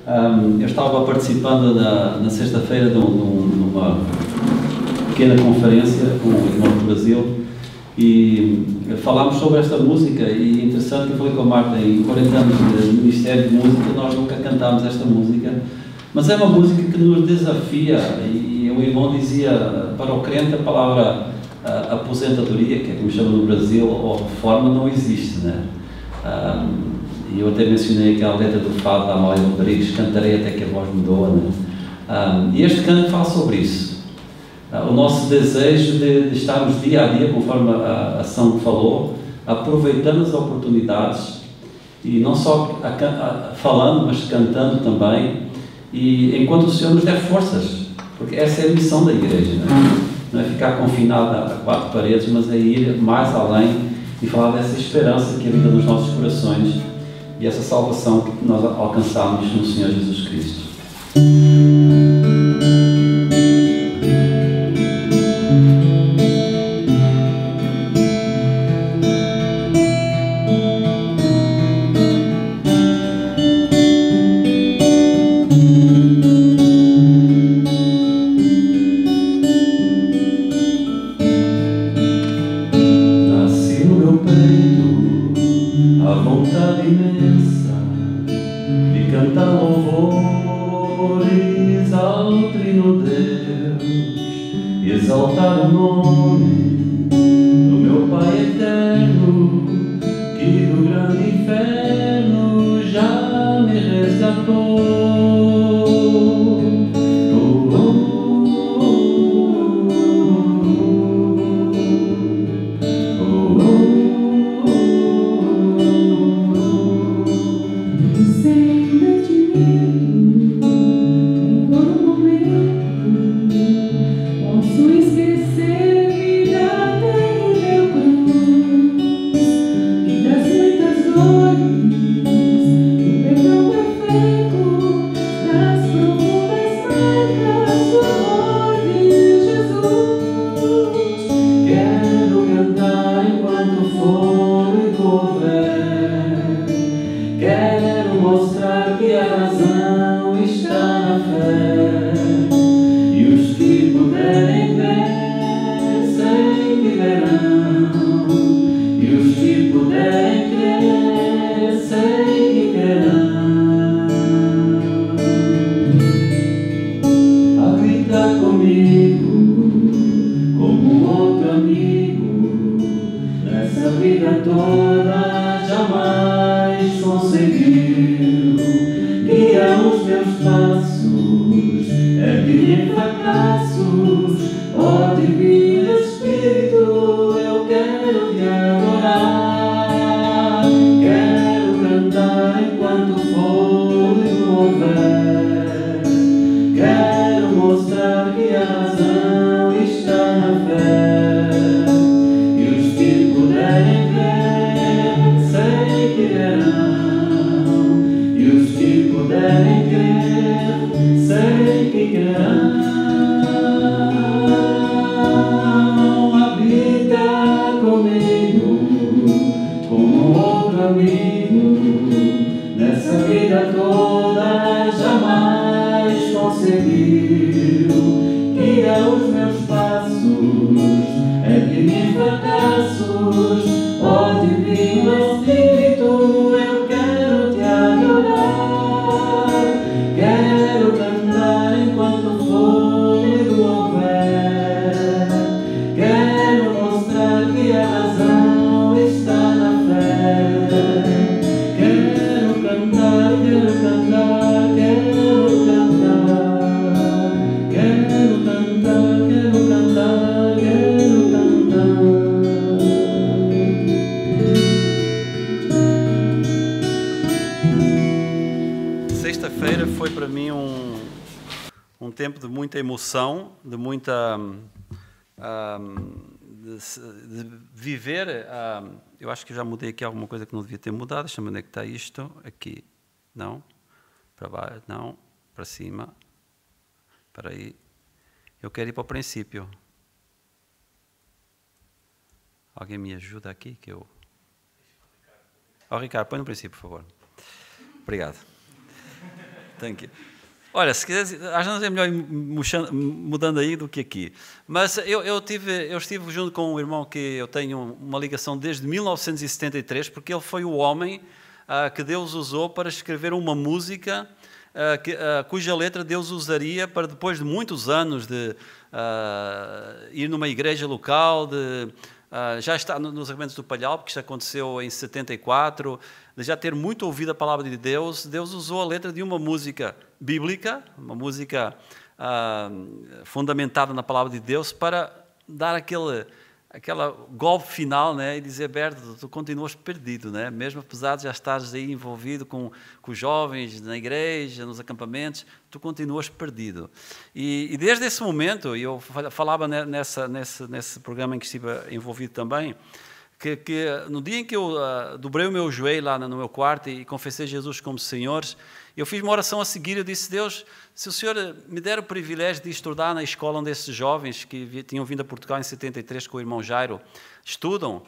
Eu estava participando na sexta-feira numa pequena conferência com o irmão do Brasil e falámos sobre esta música. E é interessante que eu falei com a Marta, em 40 anos de Ministério de Música nós nunca cantámos esta música, mas é uma música que nos desafia. E o irmão dizia, para o crente a palavra aposentadoria, que é como chama no Brasil, ou reforma, não existe, né? E eu até mencionei aquela letra do fado da Amália Rodrigues, cantarei até que a voz me doa, né? E este canto fala sobre isso. O nosso desejo de estarmos dia a dia, conforme a ação falou, aproveitando as oportunidades, e não só falando, mas cantando também, e enquanto o Senhor nos der forças, porque essa é a missão da igreja, não é ficar confinada a quatro paredes, mas é ir mais além e falar dessa esperança que habita nos nossos corações e essa salvação que nós alcançamos no Senhor Jesus Cristo. Exaltar o nome do meu Pai eterno, que do grande inferno já me resgatou. Sexta-feira foi para mim um tempo de muita emoção, de muita de viver. Eu acho que já mudei aqui alguma coisa que não devia ter mudado. Deixa-me ver onde é que está isto. Aqui, não, para baixo, não, para cima. Espera aí, eu quero ir para o princípio. Alguém me ajuda aqui que eu... Ricardo, põe no princípio, por favor. Obrigado. Thank you. Olha, se quiser, às vezes é melhor ir mudando aí do que aqui. Mas eu estive junto com um irmão que eu tenho uma ligação desde 1973, porque ele foi o homem que Deus usou para escrever uma música cuja letra Deus usaria para, depois de muitos anos de ir numa igreja local, já está nos Arrebentos do Palhau, porque isso aconteceu em 74, de já ter muito ouvido a palavra de Deus. Deus usou a letra de uma música bíblica, uma música fundamentada na palavra de Deus, para dar aquela golpe final, né? E dizer: Berto, tu continuas perdido, né? Mesmo apesar de já estares aí envolvido com os jovens na igreja, nos acampamentos, tu continuas perdido. E desde esse momento, eu falava nesse programa em que estive envolvido também, que no dia em que eu dobrei o meu joelho lá no meu quarto e confessei Jesus como Senhor, eu fiz uma oração a seguir. Eu disse: Deus, se o Senhor me der o privilégio de estudar na escola onde esses jovens que tinham vindo a Portugal em 73 com o irmão Jairo estudam,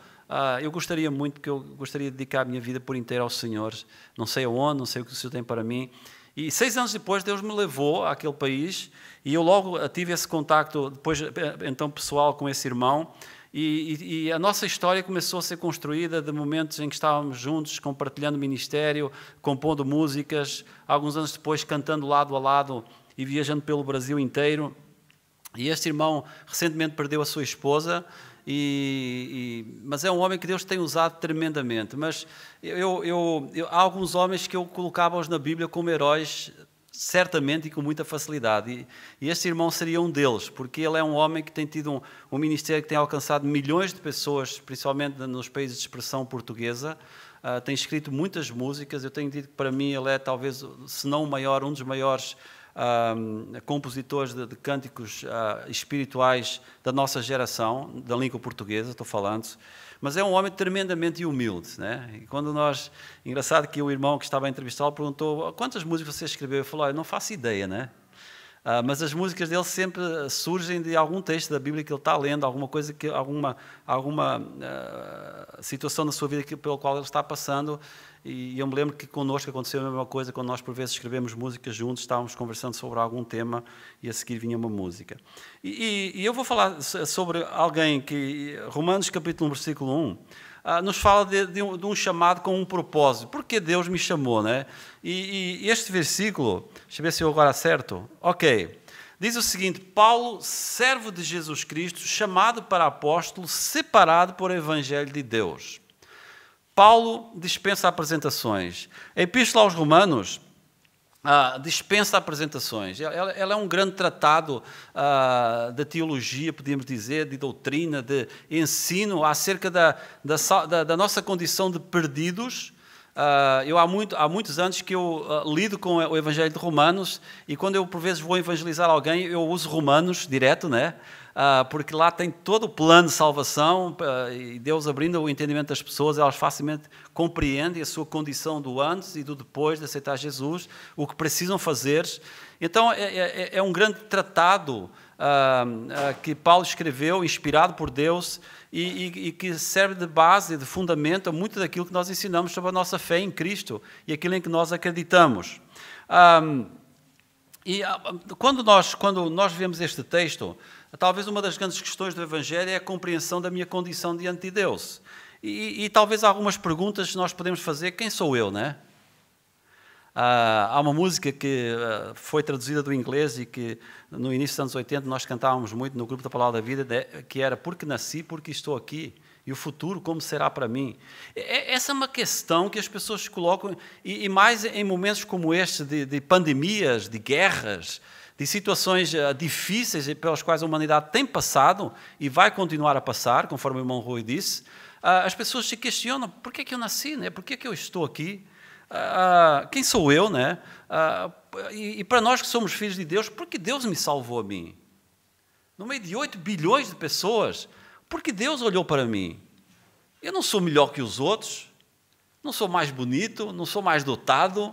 eu gostaria muito, porque eu gostaria de dedicar a minha vida por inteiro ao Senhor. Não sei aonde, não sei o que o Senhor tem para mim. E 6 anos depois Deus me levou àquele país e eu logo tive esse contacto, depois então pessoal, com esse irmão. E a nossa história começou a ser construída de momentos em que estávamos juntos, compartilhando ministério, compondo músicas, alguns anos depois cantando lado a lado e viajando pelo Brasil inteiro. E este irmão recentemente perdeu a sua esposa, mas é um homem que Deus tem usado tremendamente. Mas há alguns homens que eu colocava-os na Bíblia como heróis, certamente, e com muita facilidade. E este irmão seria um deles, porque ele é um homem que tem tido um ministério que tem alcançado milhões de pessoas, principalmente nos países de expressão portuguesa. Tem escrito muitas músicas. Eu tenho dito que para mim ele é talvez, se não o maior, um dos maiores compositores de cânticos espirituais da nossa geração, da língua portuguesa, estou falando. Mas é um homem tremendamente humilde, né? E quando engraçado que o irmão que estava a entrevistá-lo perguntou: quantas músicas você escreveu? Eu falei: não faço ideia, né? Mas as músicas dele sempre surgem de algum texto da Bíblia que ele está lendo, alguma coisa, alguma situação na sua vida pela qual ele está passando. E eu me lembro que connosco aconteceu a mesma coisa quando nós, por vezes, escrevemos músicas juntos, estávamos conversando sobre algum tema e a seguir vinha uma música. E eu vou falar sobre alguém que, Romanos capítulo 1, versículo 1, nos fala de um chamado com um propósito. Porque Deus me chamou, né? E este versículo, deixa eu ver se eu agora acerto. Ok. Diz o seguinte: Paulo, servo de Jesus Cristo, chamado para apóstolo, separado por evangelho de Deus. Paulo dispensa apresentações. A Epístola aos Romanos dispensa apresentações. Ela é um grande tratado de teologia, podemos dizer, de doutrina, de ensino acerca da nossa condição de perdidos. Há muitos anos que eu lido com o Evangelho de Romanos, e quando eu por vezes vou evangelizar alguém, eu uso Romanos direto, né? Porque lá tem todo o plano de salvação, e Deus abrindo o entendimento das pessoas, elas facilmente compreendem a sua condição do antes e do depois de aceitar Jesus, o que precisam fazer. Então é um grande tratado que Paulo escreveu, inspirado por Deus, e que serve de base, de fundamento a muito daquilo que nós ensinamos sobre a nossa fé em Cristo e aquilo em que nós acreditamos. Quando nós vemos este texto, talvez uma das grandes questões do Evangelho é a compreensão da minha condição diante de Deus. E talvez algumas perguntas nós podemos fazer: quem sou eu, né? Há uma música que foi traduzida do inglês e que no início dos anos 80 nós cantávamos muito no grupo da Palavra da Vida, que era: porque nasci, porque estou aqui, e o futuro como será para mim. Essa é uma questão que as pessoas colocam, e mais em momentos como este de pandemias, de guerras, de situações difíceis pelas quais a humanidade tem passado e vai continuar a passar, conforme o irmão Rui disse. As pessoas se questionam: por que é que eu nasci, né? Por que é que eu estou aqui? Quem sou eu, né? E para nós que somos filhos de Deus, por que Deus me salvou a mim? No meio de 8 bilhões de pessoas, por que Deus olhou para mim? Eu não sou melhor que os outros, não sou mais bonito, não sou mais dotado,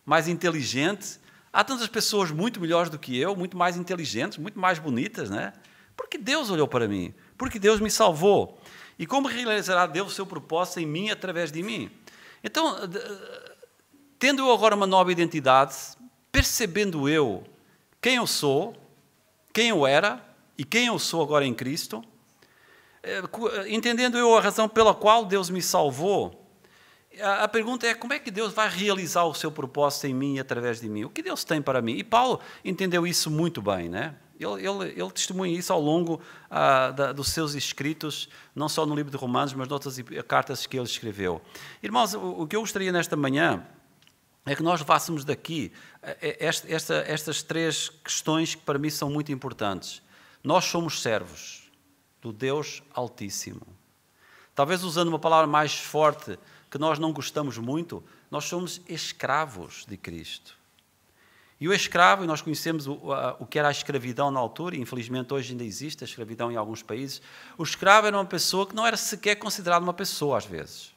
mais inteligente. Há tantas pessoas muito melhores do que eu, muito mais inteligentes, muito mais bonitas, né? Por que Deus olhou para mim? Porque Deus me salvou. E como realizará Deus o seu propósito em mim, através de mim? Então, tendo eu agora uma nova identidade, percebendo eu quem eu sou, quem eu era e quem eu sou agora em Cristo, entendendo eu a razão pela qual Deus me salvou, a pergunta é como é que Deus vai realizar o seu propósito em mim e através de mim? O que Deus tem para mim? E Paulo entendeu isso muito bem, né? Ele testemunha isso ao longo dos seus escritos, não só no livro de Romanos, mas noutras cartas que ele escreveu. Irmãos, o que eu gostaria nesta manhã é que nós levássemos daqui estas 3 questões que para mim são muito importantes. Nós somos servos do Deus Altíssimo. Talvez usando uma palavra mais forte, que nós não gostamos muito, nós somos escravos de Cristo. E o escravo, e nós conhecemos o que era a escravidão na altura, e infelizmente hoje ainda existe a escravidão em alguns países, o escravo era uma pessoa que não era sequer considerada uma pessoa às vezes.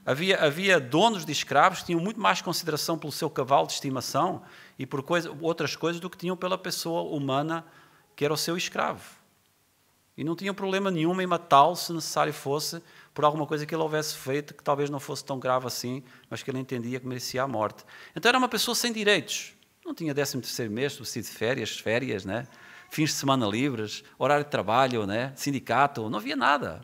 Havia donos de escravos que tinham muito mais consideração pelo seu cavalo de estimação e por outras coisas do que tinham pela pessoa humana que era o seu escravo. E não tinham problema nenhum em matá-lo, se necessário fosse, por alguma coisa que ele houvesse feito, que talvez não fosse tão grave assim, mas que ele entendia que merecia a morte. Então era uma pessoa sem direitos. Não tinha 13º mês, subsídio de férias, né? Fins de semana livres, horário de trabalho, né? Sindicato, não havia nada.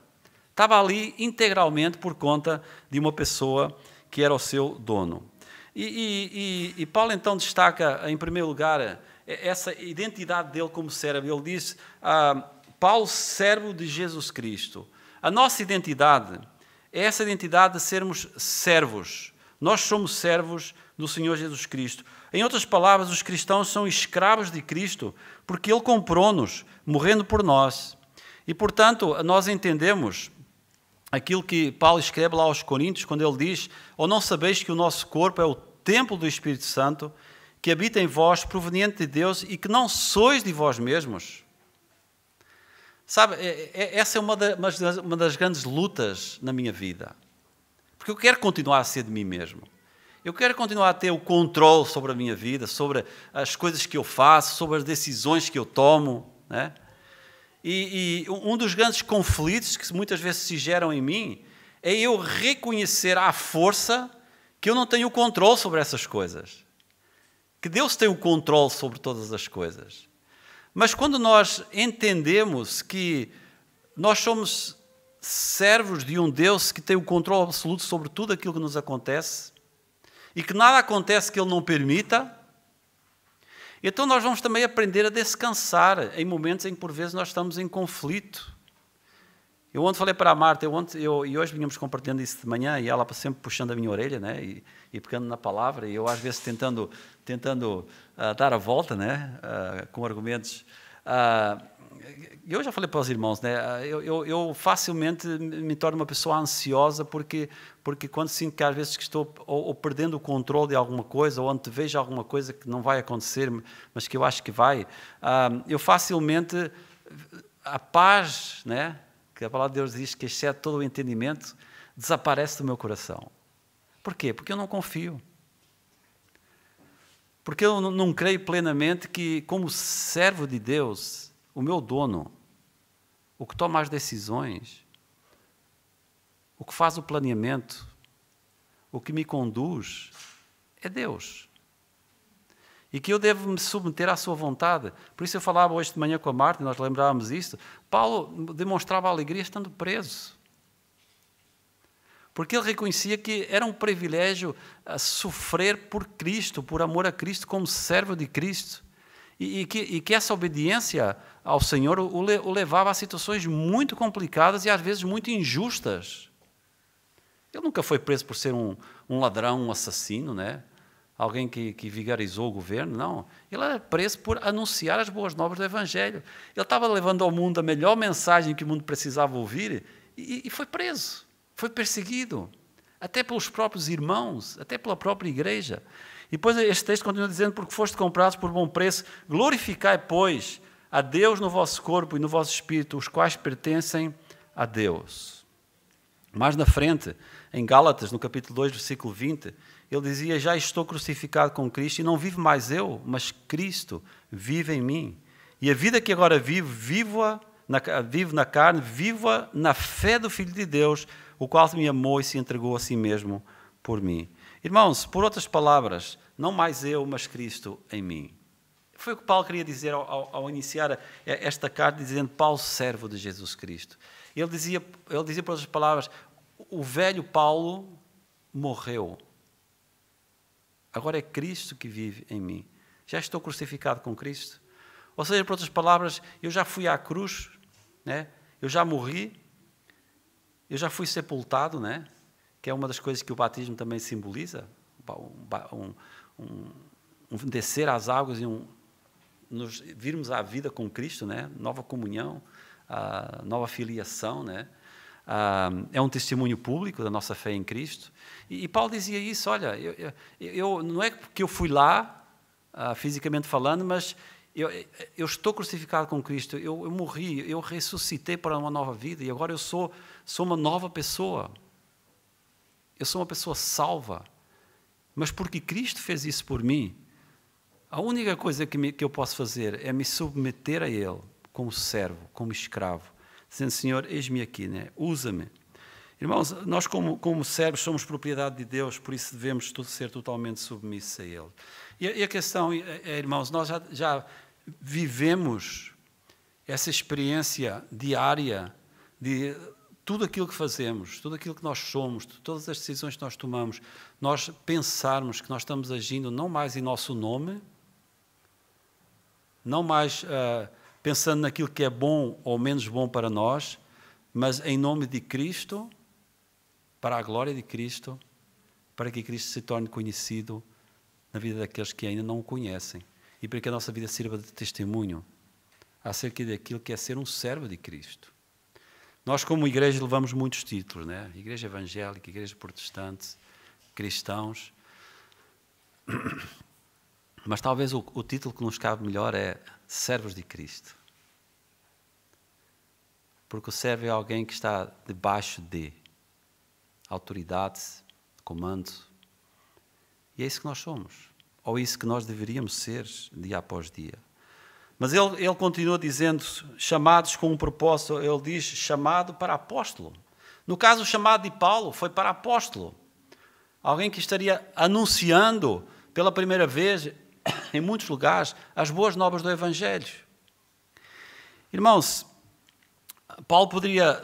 Estava ali integralmente por conta de uma pessoa que era o seu dono. E Paulo então destaca, em primeiro lugar, essa identidade dele como servo. Ele diz, Paulo, servo de Jesus Cristo. A nossa identidade é essa identidade de sermos servos. Nós somos servos do Senhor Jesus Cristo. Em outras palavras, os cristãos são escravos de Cristo porque Ele comprou-nos, morrendo por nós. E, portanto, nós entendemos aquilo que Paulo escreve lá aos Coríntios, quando ele diz, ou não sabeis que o nosso corpo é o templo do Espírito Santo, que habita em vós, proveniente de Deus, e que não sois de vós mesmos? Sabe, essa é uma das grandes lutas na minha vida. Porque eu quero continuar a ser de mim mesmo. Eu quero continuar a ter o controle sobre a minha vida, sobre as coisas que eu faço, sobre as decisões que eu tomo, né? E um dos grandes conflitos que muitas vezes se geram em mim é eu reconhecer à força que eu não tenho o controle sobre essas coisas. Que Deus tem o controle sobre todas as coisas. Mas quando nós entendemos que nós somos servos de um Deus que tem o controle absoluto sobre tudo aquilo que nos acontece e que nada acontece que Ele não permita, então nós vamos também aprender a descansar em momentos em que por vezes nós estamos em conflito. Eu ontem falei para a Marta, e hoje vínhamos compartilhando isso de manhã, e ela sempre puxando a minha orelha, né, e pegando na palavra, e eu às vezes tentando dar a volta, né, com argumentos. Eu já falei para os irmãos, né, eu facilmente me torno uma pessoa ansiosa porque quando sinto que às vezes que estou ou perdendo o controle de alguma coisa, ou antevejo alguma coisa que não vai acontecer, mas que eu acho que vai, eu facilmente, a paz, né, que a palavra de Deus diz que excede todo o entendimento, desaparece do meu coração. Por quê? Porque eu não confio. Porque eu não creio plenamente que, como servo de Deus, o meu dono, o que toma as decisões, o que faz o planeamento, o que me conduz, é Deus. E que eu devo me submeter à sua vontade. Por isso eu falava hoje de manhã com a Marta, e nós lembrávamos isto. Paulo demonstrava alegria estando preso. Porque ele reconhecia que era um privilégio sofrer por Cristo, por amor a Cristo, como servo de Cristo. E que essa obediência ao Senhor o levava a situações muito complicadas e às vezes muito injustas. Ele nunca foi preso por ser um ladrão, um assassino, né? Alguém que vigarizou o governo, não. Ele era preso por anunciar as boas novas do Evangelho. Ele estava levando ao mundo a melhor mensagem que o mundo precisava ouvir e foi preso, foi perseguido, até pelos próprios irmãos, até pela própria igreja. E depois este texto continua dizendo, porque foste comprados por bom preço, glorificai, pois, a Deus no vosso corpo e no vosso espírito, os quais pertencem a Deus. Mais na frente, em Gálatas, no capítulo 2, versículo 20, ele dizia, já estou crucificado com Cristo e não vivo mais eu, mas Cristo vive em mim. E a vida que agora vivo na carne, vivo-a na fé do Filho de Deus, o qual me amou e se entregou a si mesmo por mim. Irmãos, por outras palavras, não mais eu, mas Cristo em mim. Foi o que Paulo queria dizer ao iniciar esta carta, dizendo: Paulo, servo de Jesus Cristo. Ele dizia, por outras palavras, o velho Paulo morreu. Agora é Cristo que vive em mim. Já estou crucificado com Cristo. Ou seja, por outras palavras, eu já fui à cruz, né? Eu já morri, eu já fui sepultado, né? Que é uma das coisas que o batismo também simboliza, um descer às águas e nos virmos à vida com Cristo, né? Nova comunhão, nova filiação, né? É um testemunho público da nossa fé em Cristo. E Paulo dizia isso: olha, eu não é porque eu fui lá, fisicamente falando, mas eu estou crucificado com Cristo, eu morri, eu ressuscitei para uma nova vida e agora eu sou uma nova pessoa. Eu sou uma pessoa salva. Mas porque Cristo fez isso por mim, a única coisa que eu posso fazer é me submeter a Ele como servo, como escravo, dizendo: Senhor, eis-me aqui, né? Usa-me. Irmãos, nós como servos somos propriedade de Deus, por isso devemos ser totalmente submissos a Ele. E a questão é, irmãos, nós já vivemos essa experiência diária de tudo aquilo que fazemos, tudo aquilo que nós somos, todas as decisões que nós tomamos, nós pensarmos que nós estamos agindo não mais em nosso nome, não mais pensando naquilo que é bom ou menos bom para nós, mas em nome de Cristo, para a glória de Cristo, para que Cristo se torne conhecido na vida daqueles que ainda não o conhecem e para que a nossa vida sirva de testemunho acerca daquilo que é ser um servo de Cristo. Nós, como igreja, levamos muitos títulos, né? Igreja evangélica, igreja protestante, cristãos. Mas talvez o título que nos cabe melhor é servos de Cristo. Porque o servo é alguém que está debaixo de autoridade, comando. E é isso que nós somos. Ou isso que nós deveríamos ser dia após dia. Mas ele continua dizendo, chamados com um propósito, ele diz chamado para apóstolo. No caso, o chamado de Paulo foi para apóstolo. Alguém que estaria anunciando pela primeira vez, em muitos lugares, as boas novas do Evangelho. Irmãos, Paulo poderia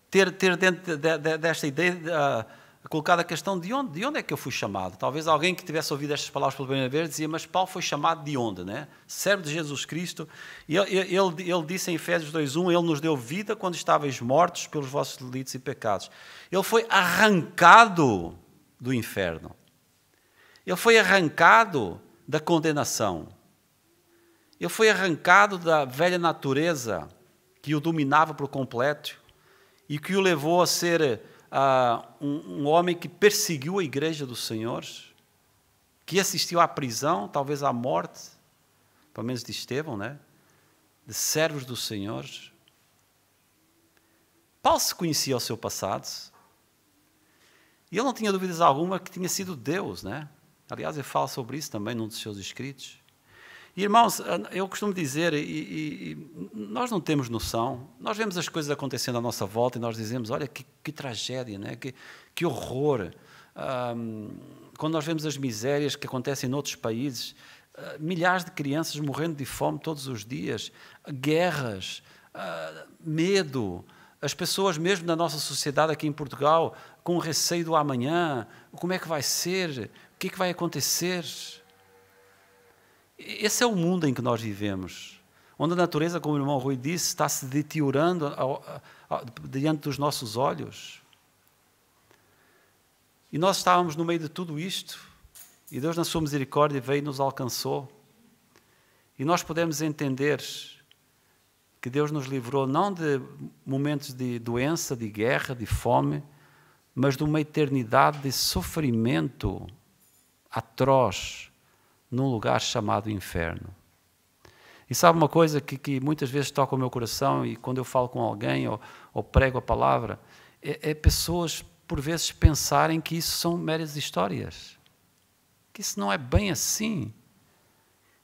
ter dentro desta ideia colocado a questão de onde é que eu fui chamado. Talvez alguém que tivesse ouvido estas palavras pela primeira vez dizia: mas Paulo foi chamado de onde? Né? Servo de Jesus Cristo. E ele disse em Efésios 2:1, Ele nos deu vida quando estáveis mortos pelos vossos delitos e pecados. Ele foi arrancado do inferno. Ele foi arrancado da condenação. Ele foi arrancado da velha natureza que o dominava por completo e que o levou a ser um homem que perseguiu a igreja do Senhor, que assistiu à prisão, talvez à morte, pelo menos de Estevão, né? De servos do Senhor. Paulo se conhecia o seu passado e ele não tinha dúvidas alguma que tinha sido Deus, né? Aliás, ele fala sobre isso também num dos seus escritos. E, irmãos, eu costumo dizer, e nós não temos noção, nós vemos as coisas acontecendo à nossa volta e nós dizemos: olha, que tragédia, né? Que horror. Quando nós vemos as misérias que acontecem noutros países, milhares de crianças morrendo de fome todos os dias, guerras, medo, as pessoas mesmo na nossa sociedade aqui em Portugal com receio do amanhã, como é que vai ser, o que é que vai acontecer. Esse é o mundo em que nós vivemos, onde a natureza, como o irmão Rui disse, está se deteriorando diante dos nossos olhos. E nós estávamos no meio de tudo isto, e Deus, na sua misericórdia, veio e nos alcançou. E nós podemos entender que Deus nos livrou não de momentos de doença, de guerra, de fome, mas de uma eternidade de sofrimento atroz, num lugar chamado inferno. E sabe uma coisa que muitas vezes toca o meu coração, e quando eu falo com alguém ou prego a palavra, é pessoas por vezes pensarem que isso são meras histórias, que isso não é bem assim,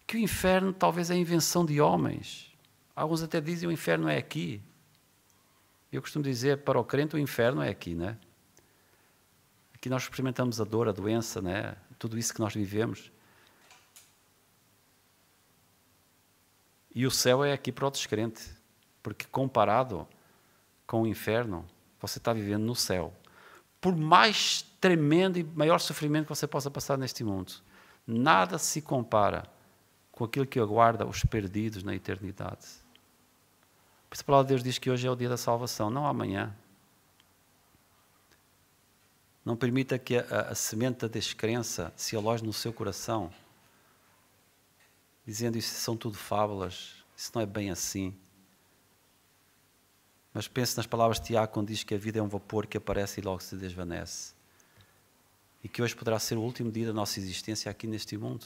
que o inferno talvez é a invenção de homens. Alguns até dizem: o inferno é aqui. Eu costumo dizer, para o crente o inferno é aqui, né? Aqui nós experimentamos a dor, a doença, né? Tudo isso que nós vivemos. E o céu é aqui para o descrente, porque comparado com o inferno, você está vivendo no céu. Por mais tremendo e maior sofrimento que você possa passar neste mundo, nada se compara com aquilo que aguarda os perdidos na eternidade. Por isso a palavra de Deus diz que hoje é o dia da salvação, não amanhã. Não permita que a semente da descrença se aloje no seu coração, dizendo isso são tudo fábulas, isso não é bem assim. Mas pense nas palavras de Tiago, quando diz que a vida é um vapor que aparece e logo se desvanece. E que hoje poderá ser o último dia da nossa existência aqui neste mundo.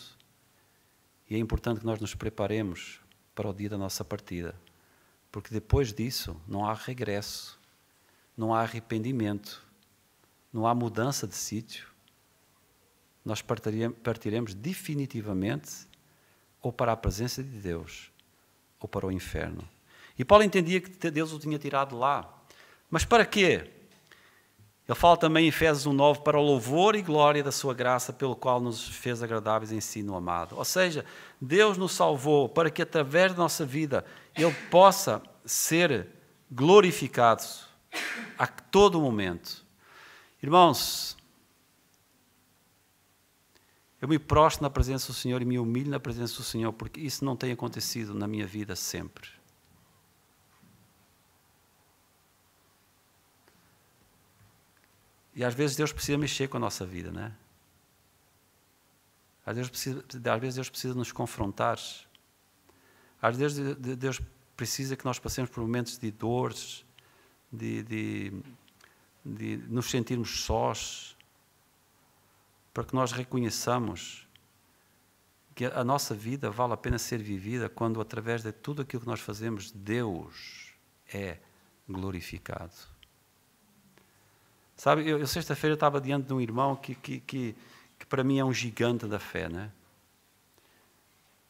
E é importante que nós nos preparemos para o dia da nossa partida. Porque depois disso não há regresso, não há arrependimento, não há mudança de sítio. Nós partiremos definitivamente ou para a presença de Deus ou para o inferno. E Paulo entendia que Deus o tinha tirado lá. Mas para quê? Ele fala também em Efésios 1:9, para o louvor e glória da sua graça, pelo qual nos fez agradáveis em si no amado. Ou seja, Deus nos salvou para que através da nossa vida Ele possa ser glorificado a todo momento. Irmãos, eu me prostro na presença do Senhor e me humilho na presença do Senhor, porque isso não tem acontecido na minha vida sempre. E às vezes Deus precisa mexer com a nossa vida, né? Às vezes Deus precisa nos confrontar. Às vezes Deus precisa que nós passemos por momentos de dores, de nos sentirmos sós, para que nós reconheçamos que a nossa vida vale a pena ser vivida quando, através de tudo aquilo que nós fazemos, Deus é glorificado. Sabe, eu sexta-feira estava diante de um irmão que para mim é um gigante da fé, né?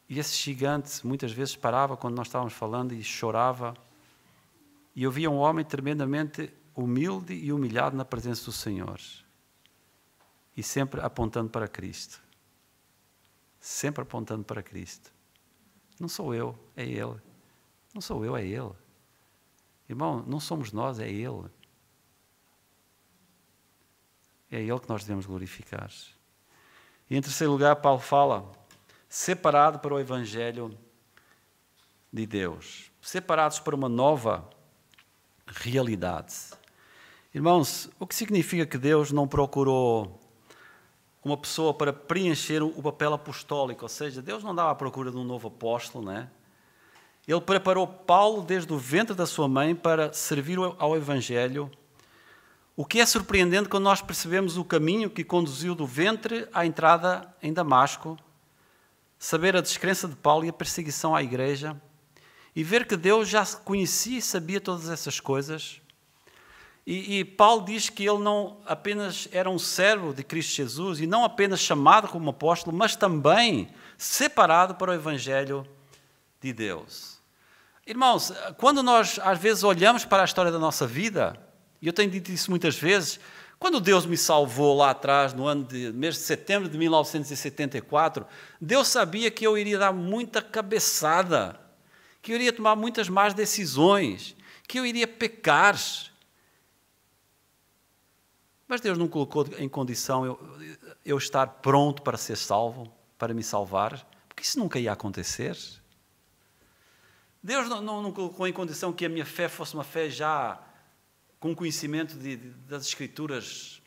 E esse gigante muitas vezes parava quando nós estávamos falando e chorava. E eu via um homem tremendamente humilde e humilhado na presença do Senhor. E sempre apontando para Cristo. Sempre apontando para Cristo. Não sou eu, é Ele. Não sou eu, é Ele. Irmão, não somos nós, é Ele. É Ele que nós devemos glorificar. E em terceiro lugar, Paulo fala, separado para o Evangelho de Deus. Separados para uma nova realidade. Irmãos, o que significa que Deus não procurou uma pessoa para preencher o papel apostólico? Ou seja, Deus não andava à procura de um novo apóstolo, né? Ele preparou Paulo desde o ventre da sua mãe para servir ao Evangelho. O que é surpreendente quando nós percebemos o caminho que conduziu do ventre à entrada em Damasco, saber a descrença de Paulo e a perseguição à igreja, e ver que Deus já conhecia e sabia todas essas coisas. E Paulo diz que ele não apenas era um servo de Cristo Jesus, e não apenas chamado como apóstolo, mas também separado para o Evangelho de Deus. Irmãos, quando nós às vezes olhamos para a história da nossa vida, e eu tenho dito isso muitas vezes, quando Deus me salvou lá atrás, no mês de setembro de 1974, Deus sabia que eu iria dar muita cabeçada, que eu iria tomar muitas más decisões, que eu iria pecar. Mas Deus não colocou em condição eu estar pronto para ser salvo, para me salvar, porque isso nunca ia acontecer. Deus não colocou em condição que a minha fé fosse uma fé já com conhecimento das Escrituras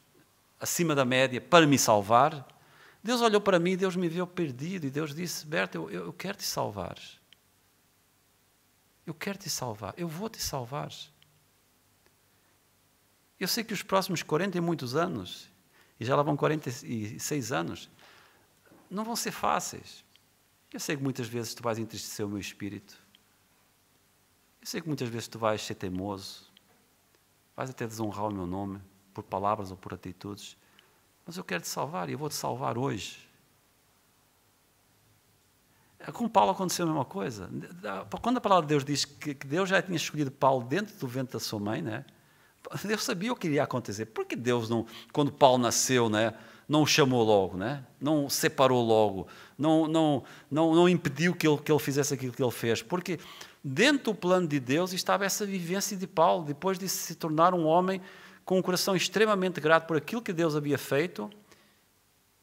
acima da média para me salvar. Deus olhou para mim, Deus me viu perdido e Deus disse, Berta, eu quero te salvar. Eu quero te salvar, eu vou te salvar. Eu sei que os próximos 40 e muitos anos, e já lá vão 46 anos, não vão ser fáceis. Eu sei que muitas vezes tu vais entristecer o meu espírito. Eu sei que muitas vezes tu vais ser teimoso. Vais até desonrar o meu nome, por palavras ou por atitudes. Mas eu quero te salvar e eu vou te salvar hoje. Com Paulo aconteceu a mesma coisa. Quando a palavra de Deus diz que Deus já tinha escolhido Paulo dentro do ventre da sua mãe, né, Deus sabia o que iria acontecer. Por que Deus, não, quando Paulo nasceu, né, não o chamou logo, né? Não o separou logo, não impediu que ele fizesse aquilo que ele fez? Porque dentro do plano de Deus estava essa vivência de Paulo, depois de se tornar um homem com um coração extremamente grato por aquilo que Deus havia feito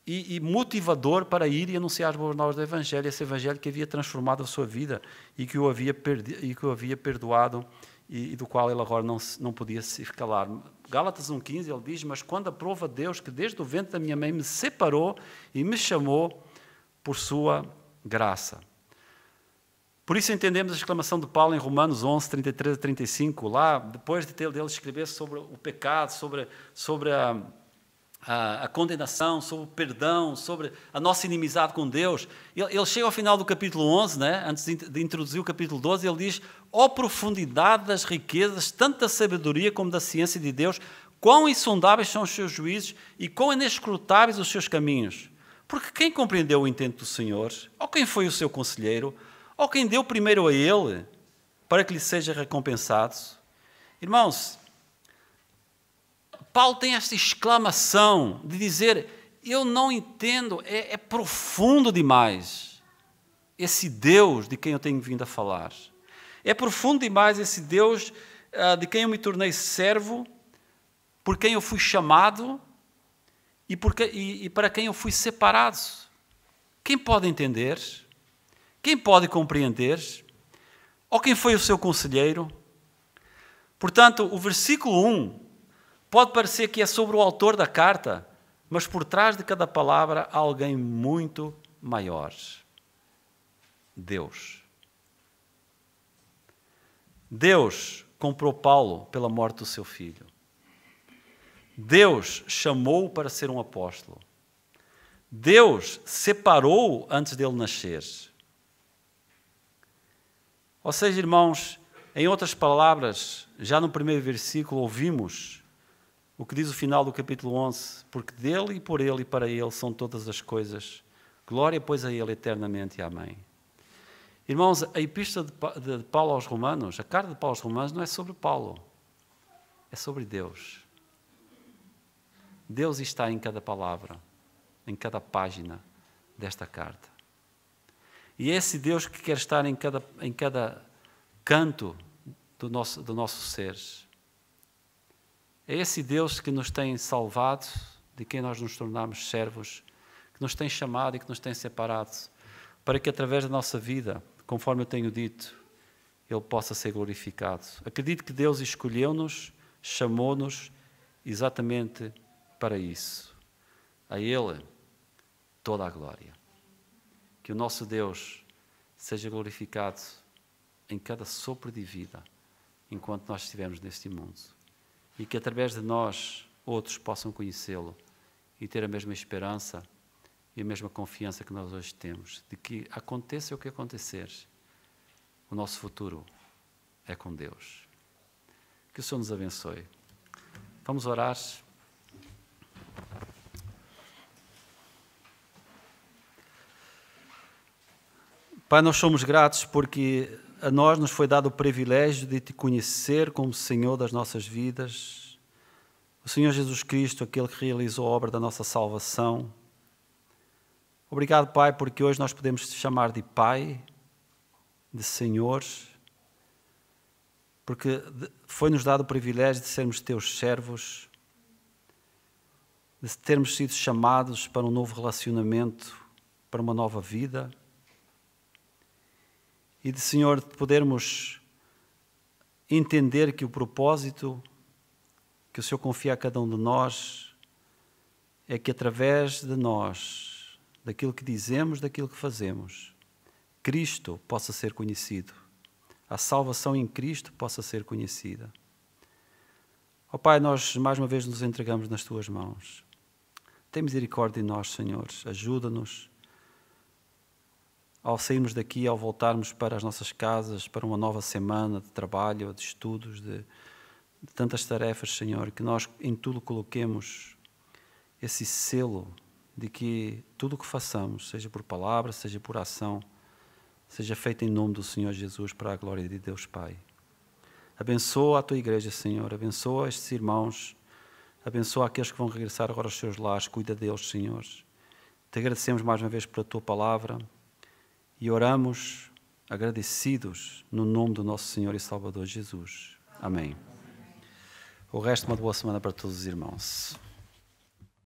e motivador para ir e anunciar as boas novas do Evangelho, esse Evangelho que havia transformado a sua vida e que o havia perdoado e do qual ele agora não podia se calar. Gálatas 1,15, ele diz: mas quando aprova Deus que desde o ventre da minha mãe me separou e me chamou por sua graça. Por isso entendemos a exclamação de Paulo em Romanos 11, 33 a 35, lá, depois de dele escrever sobre o pecado, sobre a condenação, sobre o perdão, sobre a nossa inimizade com Deus. Ele chega ao final do capítulo 11, né? Antes de introduzir o capítulo 12, ele diz: ó profundidade das riquezas, tanto da sabedoria como da ciência de Deus, quão insondáveis são os seus juízos e quão inescrutáveis os seus caminhos. Porque quem compreendeu o intento do Senhor? Ou quem foi o seu conselheiro? Ou quem deu primeiro a ele, para que lhe seja recompensado? Irmãos, Paulo tem esta exclamação de dizer: eu não entendo, é profundo demais esse Deus de quem eu tenho vindo a falar. É profundo demais esse Deus de quem eu me tornei servo, por quem eu fui chamado e para quem eu fui separado. Quem pode entender? Quem pode compreender? Ou quem foi o seu conselheiro? Portanto, o versículo 1 pode parecer que é sobre o autor da carta, mas por trás de cada palavra há alguém muito maior. Deus. Deus comprou Paulo pela morte do seu filho. Deus chamou-o para ser um apóstolo. Deus separou-o antes dele nascer. Ou seja, irmãos, em outras palavras, já no primeiro versículo ouvimos o que diz o final do capítulo 11: porque dele e por ele e para ele são todas as coisas. Glória, pois, a ele eternamente. Amém. Irmãos, a epístola de Paulo aos Romanos, a carta de Paulo aos Romanos, não é sobre Paulo, é sobre Deus. Deus está em cada palavra, em cada página desta carta. E é esse Deus que quer estar em cada canto do nosso ser. É esse Deus que nos tem salvado, de quem nós nos tornamos servos, que nos tem chamado e que nos tem separado, para que através da nossa vida, conforme eu tenho dito, Ele possa ser glorificado. Acredito que Deus escolheu-nos, chamou-nos exatamente para isso. A Ele toda a glória. Que o nosso Deus seja glorificado em cada sopro de vida, enquanto nós estivermos neste mundo. E que através de nós, outros possam conhecê-lo e ter a mesma esperança e a mesma confiança que nós hoje temos, de que aconteça o que acontecer, o nosso futuro é com Deus. Que o Senhor nos abençoe. Vamos orar. Pai, nós somos gratos porque a nós nos foi dado o privilégio de Te conhecer como Senhor das nossas vidas. O Senhor Jesus Cristo, aquele que realizou a obra da nossa salvação. Obrigado, Pai, porque hoje nós podemos Te chamar de Pai, de Senhor, porque foi-nos dado o privilégio de sermos Teus servos, de termos sido chamados para um novo relacionamento, para uma nova vida. E de, Senhor, podermos entender que o propósito que o Senhor confia a cada um de nós é que através de nós, daquilo que dizemos, daquilo que fazemos, Cristo possa ser conhecido, a salvação em Cristo possa ser conhecida. Ó Pai, nós mais uma vez nos entregamos nas Tuas mãos. Tem misericórdia de nós, Senhor, ajuda-nos. Ao sairmos daqui, ao voltarmos para as nossas casas, para uma nova semana de trabalho, de estudos, de tantas tarefas, Senhor, que nós em tudo coloquemos esse selo de que tudo o que façamos, seja por palavra, seja por ação, seja feito em nome do Senhor Jesus, para a glória de Deus Pai. Abençoa a tua igreja, Senhor. Abençoa estes irmãos. Abençoa aqueles que vão regressar agora aos seus lares. Cuida deles, Senhor. Te agradecemos mais uma vez pela tua palavra e oramos agradecidos no nome do nosso Senhor e Salvador Jesus. Amém. O resto, uma boa semana para todos os irmãos.